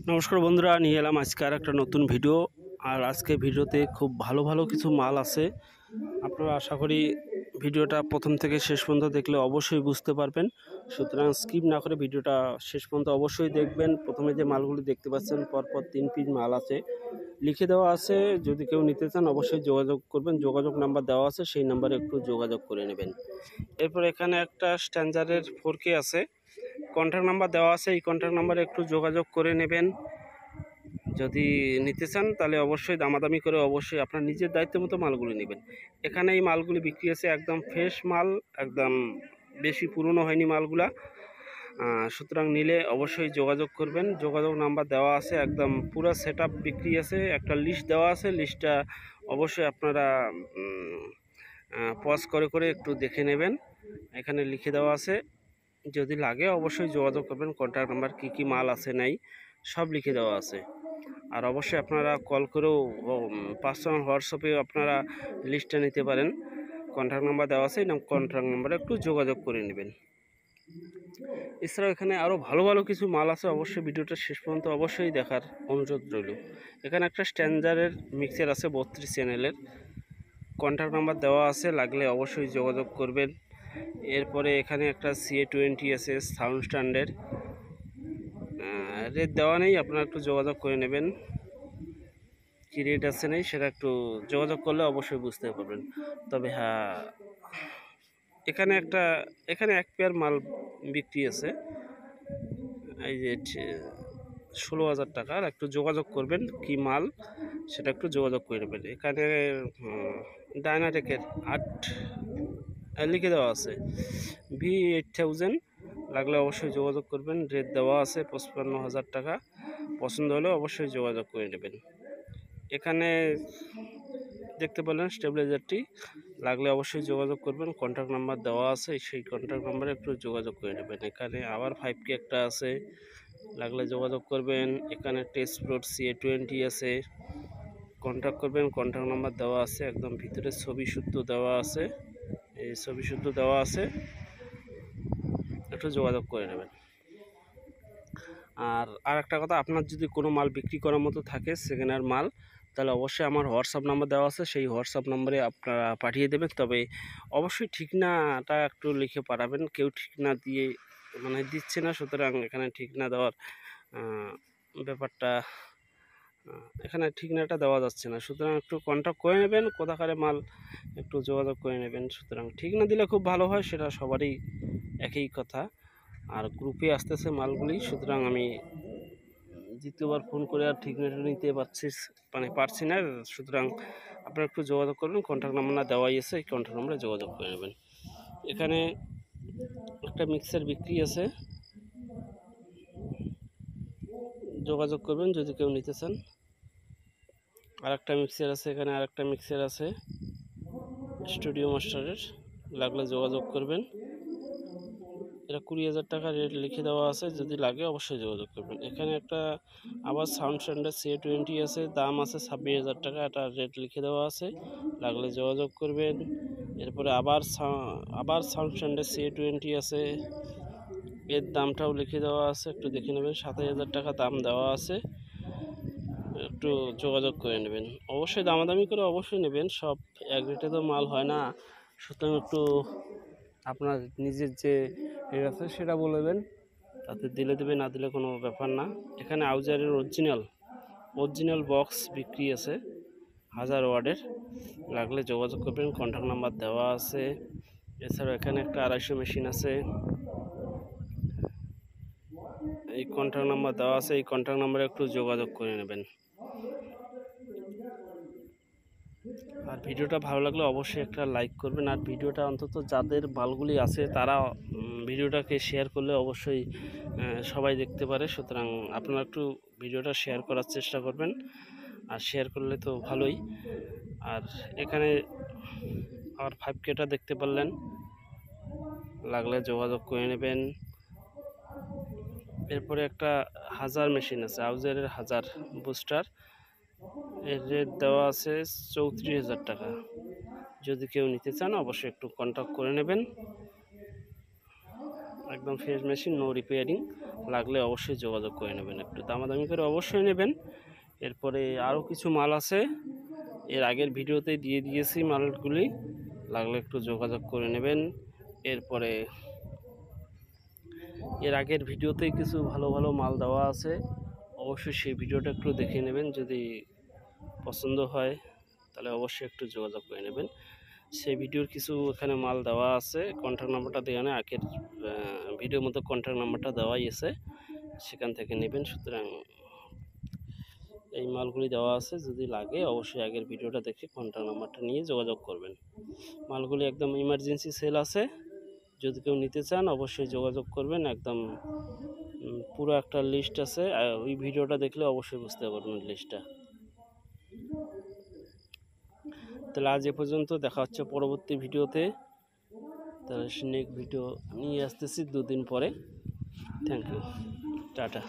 নমস্কার বন্ধুরা, নিয়ে এলাম আজকে আর একটা নতুন ভিডিও। আর আজকে ভিডিওতে খুব ভালো ভালো কিছু মাল আছে। আপনারা আশা করি ভিডিওটা প্রথম থেকে শেষ পর্যন্ত দেখলে অবশ্যই বুঝতে পারবেন। সুতরাং স্কিপ না করে ভিডিওটা শেষ পর্যন্ত অবশ্যই দেখবেন। প্রথমে যে মালগুলি দেখতে পাচ্ছেন পরপর 3 পিস মাল আছে, লিখে দেওয়া আছে। যদি কেউ নিতে চান অবশ্যই যোগাযোগ করবেন, যোগাযোগ নাম্বার দেওয়া আছে, সেই নাম্বারে একটু যোগাযোগ করে নেবেন। এরপর এখানে একটা স্ট্যান্ডার্ডের 4K আছে, কন্ট্যাক্ট নাম্বার দেওয়া আছে, এই কন্ট্যাক্ট নাম্বারে একটু যোগাযোগ করে নেবেন। যদি নিতে চান তাহলে অবশ্যই দামাদামি করে অবশ্যই আপনার নিজের দায়িত্ব মতো মালগুলি নেবেন। এখানে এই মালগুলি বিক্রি আছে একদম ফ্রেশ মাল, একদম বেশি পুরনো হয়নি মালগুলা। সুতরাং নিলে অবশ্যই যোগাযোগ করবেন, যোগাযোগ নাম্বার দেওয়া আছে, একদম পুরো সেট আপ বিক্রি আছে। একটা লিস্ট দেওয়া আছে, লিস্টটা অবশ্যই আপনারা পজ করে করে একটু দেখে নেবেন। এখানে লিখে দেওয়া আছে, যদি লাগে অবশ্যই যোগাযোগ করবেন। কন্ট্যাক্ট নাম্বার কী কী মাল আছে নাই সব লিখে দেওয়া আছে। আর অবশ্যই আপনারা কল করেও পার্সোনাল হোয়াটসঅ্যাপে আপনারা লিস্টটা নিতে পারেন। কন্ট্যাক্ট নাম্বার দেওয়া আছে, কন্ট্যাক্ট নাম্বারে একটু যোগাযোগ করে নেবেন। এছাড়াও এখানে আরও ভালো ভালো কিছু মাল আছে, অবশ্যই ভিডিওটা শেষ পর্যন্ত অবশ্যই দেখার অনুরোধ রইল। এখানে একটা স্ট্যান্ডার্ডের মিক্সার আছে 32 চ্যানেলের, কন্ট্যাক্ট নাম্বার দেওয়া আছে, লাগলে অবশ্যই যোগাযোগ করবেন। এরপরে এখানে একটা CA20 আছে সাউন্ড স্ট্যান্ডার্ড, রেট দেওয়া নেই, আপনারা একটু যোগাযোগ করে নেবেন। কী রেট আছে নেই সেটা একটু যোগাযোগ করলে অবশ্যই বুঝতে পারবেন। তবে হ্যাঁ, এখানে এক পেয়ার মাল বিক্রি আছে, এই যে 16,000 টাকার। একটু যোগাযোগ করবেন, কি মাল সেটা একটু যোগাযোগ করে নেবেন। এখানে ডায়নাটেকের 8 লিখে দেওয়া আছে V8000, লাগলে অবশ্যই যোগাযোগ করবেন। রেট দেওয়া আছে 55,000 টাকা। পছন্দ হলে অবশ্যই যোগাযোগ করে নেবেন। এখানে দেখতে পেলেন স্টেবিলাইজারটি, লাগলে অবশ্যই যোগাযোগ করবেন। কন্ট্যাক্ট নাম্বার দেওয়া আছে, সেই কন্ট্যাক্ট নাম্বারে একটু যোগাযোগ করে নেবেন। এখানে আবার 5K একটা আছে, লাগলে যোগাযোগ করবেন। এখানে টেস্ট প্রোড CA20 আছে, কন্ট্যাক্ট করবেন। কন্ট্যাক্ট নাম্বার দেওয়া আছে, একদম ভিতরে ছবি শুদ্ধ দেওয়া আছে, এই ছবি শুদ্ধ দেওয়া আছে, একটু যোগাযোগ করে নেবেন। আর একটা কথা, আপনার যদি কোনো মাল বিক্রি করার মতো থাকে সেকেন্ড হ্যান্ড মাল, তাহলে অবশ্যই আমার হোয়াটসঅ্যাপ নাম্বার দেওয়া আছে, সেই হোয়াটসঅ্যাপ নাম্বারে আপনারা পাঠিয়ে দেবেন। তবে অবশ্যই ঠিকানাটা একটু লিখে পাঠাবেন। কেউ ঠিকানা দিয়ে দিচ্ছে না, সুতরাং এখানে ঠিকানা দেওয়ার ব্যাপারটা এখানে ঠিকানাটা দেওয়া যাচ্ছে না। সুতরাং একটু কন্ট্যাক্ট করে নেবেন, কোথাকারে মাল একটু যোগাযোগ করে নেবেন। সুতরাং ঠিকানা দিলে খুব ভালো হয়, সেটা সবারই একই কথা। আর গ্রুপে আসতেছে মালগুলি, সুতরাং আমি দ্বিতীয়বার ফোন করে আর ঠিকানাটা নিতে পারছি না। সুতরাং আপনারা একটু যোগাযোগ করবেন, কন্ট্যাক্ট নাম্বার দেওয়াই আছে, এই কন্ট্যাক্ট নাম্বারে যোগাযোগ করে নেবেন। এখানে একটা মিক্সার বিক্রি আছে, যোগাযোগ করবেন যদি কেউ নিতে চান। আর একটা মিক্সার আছে, এখানে আর একটা মিক্সার আছে স্টুডিও মাস্টারের, লাগলে যোগাযোগ করবেন। এটা 20,000 টাকা রেট লিখে দেওয়া আছে, যদি লাগে অবশ্যই যোগাযোগ করবেন। এখানে একটা আবার সাউন্ড স্ট্যান্ডার্ড CA20 আছে, দাম আছে 26,000 টাকা, এটা রেট লিখে দেওয়া আছে, লাগলে যোগাযোগ করবেন। এরপরে আবার সাউন্ড স্ট্যান্ডার্ড CA20 আছে, এর দামটাও লিখে দেওয়া আছে, একটু দেখে নেবেন। 27,000 টাকা দাম দেওয়া আছে, একটু যোগাযোগ করে নেবেন। অবশ্যই দামাদামি করে অবশ্যই নেবেন, সব এক রেটে তো মাল হয় না। সুতরাং একটু আপনার নিজের যে রেট আছে সেটা বলবেন, তাতে দিলে দেবে, না দিলে কোনো ব্যাপার না। এখানে আউজারের অরিজিনাল বক্স বিক্রি আছে 1000 ওয়াটের, লাগলে যোগাযোগ করবেন। কন্ট্যাক্ট নাম্বার দেওয়া আছে। এছাড়াও এখানে একটা 250 মেশিন আছে, এই কন্ট্যাক্ট নাম্বার দেওয়া আছে, এই কন্ট্যাক্ট নাম্বারে একটু যোগাযোগ করে নেবেন। আর ভিডিওটা ভালো লাগলে অবশ্যই একটা লাইক করবেন। আর ভিডিওটা অন্তত যাদের মালগুলি আছে তারা ভিডিওটাকে শেয়ার করলে অবশ্যই সবাই দেখতে পারে। সুতরাং আপনারা একটু ভিডিওটা শেয়ার করার চেষ্টা করবেন, আর শেয়ার করলে তো ভালোই। আর এখানে আর 5Kটা দেখতে পারলেন, লাগলে যোগাযোগ করে নেবেন। এরপরে একটা 1000 মেশিন আছে, আউজারের 1000 বুস্টার, এর রেট দেওয়া আছে 34,000 টাকা। যদি কেউ নিতে চান অবশ্যই একটু কন্ট্যাক্ট করে নেবেন। একদম ফ্রেশ মেশিন, নো রিপেয়ারিং, লাগলে অবশ্যই যোগাযোগ করে নেবেন, একটু দামাদামি করে অবশ্যই নেবেন। এরপরে আরও কিছু মাল আছে, এর আগের ভিডিওতে দিয়ে দিয়েছি মালগুলি, লাগলে একটু যোগাযোগ করে নেবেন। এরপরে এর আগের ভিডিওতেই কিছু ভালো ভালো মাল দেওয়া আছে, অবশ্যই সেই ভিডিওটা একটু দেখে নেবেন। যদি পছন্দ হয় তাহলে অবশ্যই একটু যোগাযোগ করে নেবেন। সেই ভিডিওর কিছু এখানে মাল দেওয়া আছে, কন্ট্যাক্ট নাম্বারটা দেওয়া নেই, আগের ভিডিওর মতো কন্ট্যাক্ট নাম্বারটা দেওয়াই আছে, সেখান থেকে নেবেন। সুতরাং এই মালগুলি দেওয়া আছে, যদি লাগে অবশ্যই আগের ভিডিওটা দেখে কন্ট্যাক্ট নাম্বারটা নিয়ে যোগাযোগ করবেন। মালগুলি একদম ইমার্জেন্সি সেল আছে, যদি কেউ নিতে চান অবশ্যই যোগাযোগ করবেন। একদম পুরো একটা লিস্ট আছে, ওই ভিডিওটা দেখলে অবশ্যই বুঝতে পারবেন লিস্টটা। তাহলে আজ এ পর্যন্ত, দেখা হচ্ছে পরবর্তী ভিডিওতে। তাহলে নেক্সট ভিডিও নিয়ে আসতেছি 2 দিন পরে। Thank you, tata.